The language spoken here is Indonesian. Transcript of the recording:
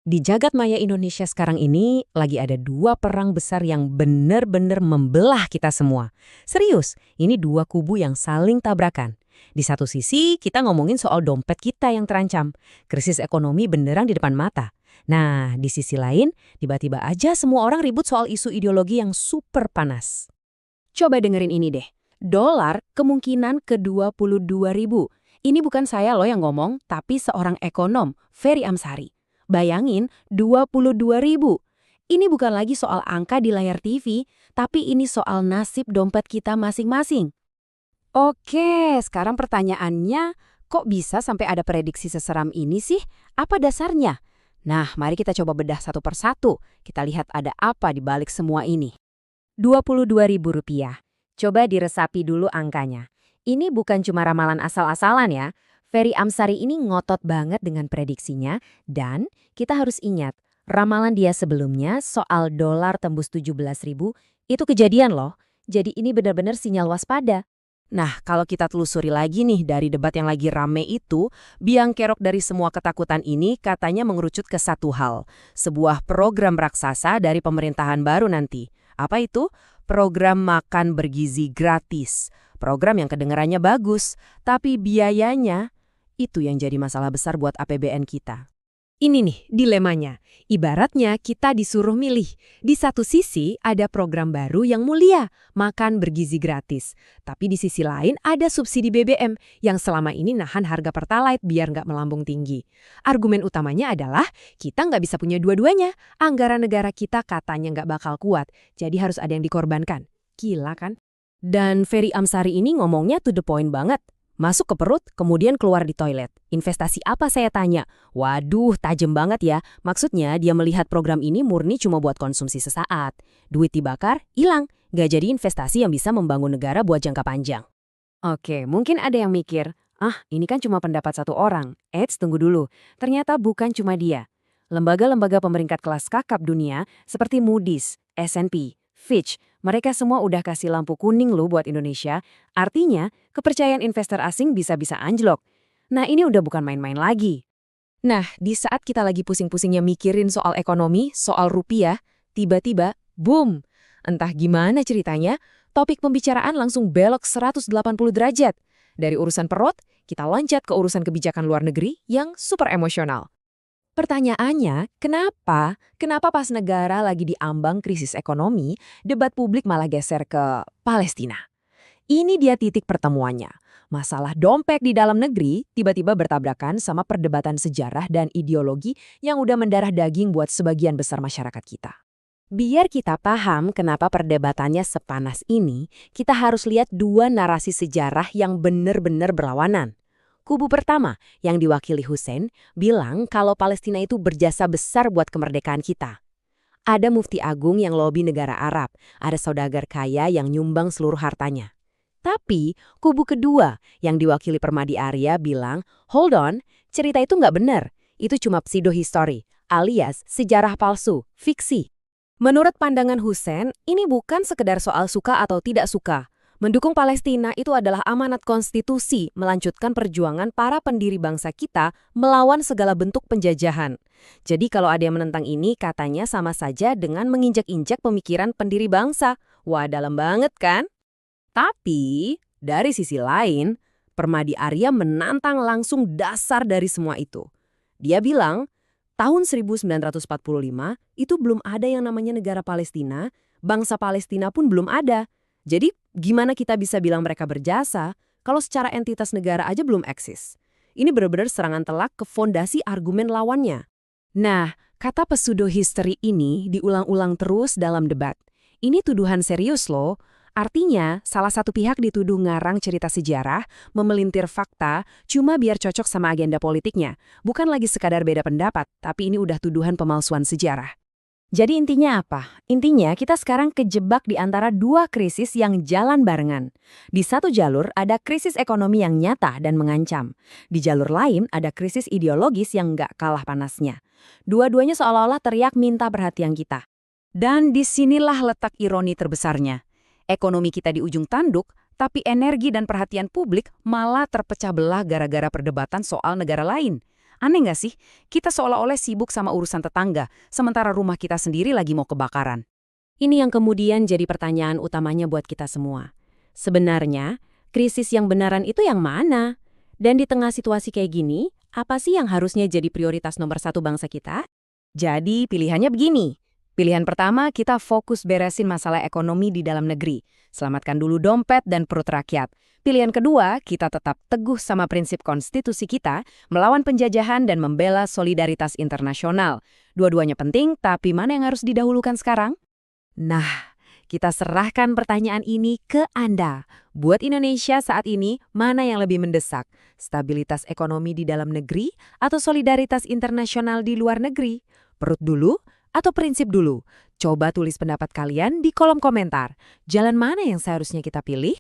Di jagat maya Indonesia sekarang ini lagi ada dua perang besar yang benar-benar membelah kita semua. Serius, ini dua kubu yang saling tabrakan. Di satu sisi, kita ngomongin soal dompet kita yang terancam. Krisis ekonomi beneran di depan mata. Nah, di sisi lain, tiba-tiba aja semua orang ribut soal isu ideologi yang super panas. Coba dengerin ini deh. Dolar kemungkinan ke 22.000. Ini bukan saya loh yang ngomong, tapi seorang ekonom, Ferry Amsari. Bayangin 22.000. Ini bukan lagi soal angka di layar TV, tapi ini soal nasib dompet kita masing-masing. Oke, sekarang pertanyaannya, kok bisa sampai ada prediksi seseram ini sih? Apa dasarnya? Nah, mari kita coba bedah satu persatu. Kita lihat ada apa di balik semua ini. Rp22.000. Coba diresapi dulu angkanya. Ini bukan cuma ramalan asal-asalan ya. Ferry Amsari ini ngotot banget dengan prediksinya, dan kita harus ingat, ramalan dia sebelumnya soal dolar tembus 17.000 itu kejadian loh. Jadi ini benar-benar sinyal waspada. Nah, kalau kita telusuri lagi nih dari debat yang lagi rame itu, biang kerok dari semua ketakutan ini katanya mengerucut ke satu hal. Sebuah program raksasa dari pemerintahan baru nanti. Apa itu? Program makan bergizi gratis. Program yang kedengarannya bagus, tapi biayanya itu yang jadi masalah besar buat APBN kita. Ini nih dilemanya. Ibaratnya kita disuruh milih. Di satu sisi ada program baru yang mulia, makan bergizi gratis. Tapi di sisi lain ada subsidi BBM yang selama ini nahan harga Pertalite biar nggak melambung tinggi. Argumen utamanya adalah kita nggak bisa punya dua-duanya. Anggaran negara kita katanya nggak bakal kuat, jadi harus ada yang dikorbankan. Gila kan? Dan Ferry Amsari ini ngomongnya to the point banget. Masuk ke perut, kemudian keluar di toilet. Investasi apa saya tanya? Waduh, tajam banget ya. Maksudnya dia melihat program ini murni cuma buat konsumsi sesaat. Duit dibakar, hilang. Gak jadi investasi yang bisa membangun negara buat jangka panjang. Oke, mungkin ada yang mikir, ini kan cuma pendapat satu orang. Eits, tunggu dulu. Ternyata bukan cuma dia. Lembaga-lembaga pemeringkat kelas kakap dunia seperti Moody's, S&P, Fitch, mereka semua udah kasih lampu kuning loh buat Indonesia. Artinya, kepercayaan investor asing bisa-bisa anjlok. Nah, ini udah bukan main-main lagi. Nah, di saat kita lagi pusing-pusingnya mikirin soal ekonomi, soal rupiah, tiba-tiba, boom! Entah gimana ceritanya, topik pembicaraan langsung belok 180 derajat. Dari urusan perut, kita loncat ke urusan kebijakan luar negeri yang super emosional. Pertanyaannya, kenapa? Kenapa pas negara lagi diambang krisis ekonomi, debat publik malah geser ke Palestina? Ini dia titik pertemuannya. Masalah dompet di dalam negeri tiba-tiba bertabrakan sama perdebatan sejarah dan ideologi yang udah mendarah daging buat sebagian besar masyarakat kita. Biar kita paham kenapa perdebatannya sepanas ini, kita harus lihat dua narasi sejarah yang benar-benar berlawanan. Kubu pertama, yang diwakili Hussein, bilang kalau Palestina itu berjasa besar buat kemerdekaan kita. Ada mufti agung yang lobi negara Arab, ada saudagar kaya yang nyumbang seluruh hartanya. Tapi, kubu kedua, yang diwakili Permadi Arya bilang, hold on, cerita itu nggak benar. Itu cuma pseudo-history, alias sejarah palsu, fiksi. Menurut pandangan Hussein, ini bukan sekedar soal suka atau tidak suka. Mendukung Palestina itu adalah amanat konstitusi melanjutkan perjuangan para pendiri bangsa kita melawan segala bentuk penjajahan. Jadi kalau ada yang menentang ini katanya sama saja dengan menginjak-injak pemikiran pendiri bangsa. Wah, dalam banget kan? Tapi dari sisi lain, Permadi Arya menantang langsung dasar dari semua itu. Dia bilang, tahun 1945 itu belum ada yang namanya negara Palestina, bangsa Palestina pun belum ada. Jadi, gimana kita bisa bilang mereka berjasa kalau secara entitas negara aja belum eksis? Ini benar-benar serangan telak ke fondasi argumen lawannya. Nah, kata pseudo-history ini diulang-ulang terus dalam debat. Ini tuduhan serius loh. Artinya, salah satu pihak dituduh ngarang cerita sejarah, memelintir fakta, cuma biar cocok sama agenda politiknya. Bukan lagi sekadar beda pendapat, tapi ini udah tuduhan pemalsuan sejarah. Jadi intinya apa? Intinya kita sekarang kejebak di antara dua krisis yang jalan barengan. Di satu jalur ada krisis ekonomi yang nyata dan mengancam. Di jalur lain ada krisis ideologis yang nggak kalah panasnya. Dua-duanya seolah-olah teriak minta perhatian kita. Dan disinilah letak ironi terbesarnya. Ekonomi kita di ujung tanduk, tapi energi dan perhatian publik malah terpecah belah gara-gara perdebatan soal negara lain. Aneh nggak sih? Kita seolah-olah sibuk sama urusan tetangga, sementara rumah kita sendiri lagi mau kebakaran. Ini yang kemudian jadi pertanyaan utamanya buat kita semua. Sebenarnya, krisis yang benaran itu yang mana? Dan di tengah situasi kayak gini, apa sih yang harusnya jadi prioritas nomor satu bangsa kita? Jadi pilihannya begini. Pilihan pertama, kita fokus beresin masalah ekonomi di dalam negeri. Selamatkan dulu dompet dan perut rakyat. Pilihan kedua, kita tetap teguh sama prinsip konstitusi kita, melawan penjajahan dan membela solidaritas internasional. Dua-duanya penting, tapi mana yang harus didahulukan sekarang? Nah, kita serahkan pertanyaan ini ke Anda. Buat Indonesia saat ini, mana yang lebih mendesak? Stabilitas ekonomi di dalam negeri atau solidaritas internasional di luar negeri? Perut dulu atau prinsip dulu? Coba tulis pendapat kalian di kolom komentar. Jalan mana yang seharusnya kita pilih?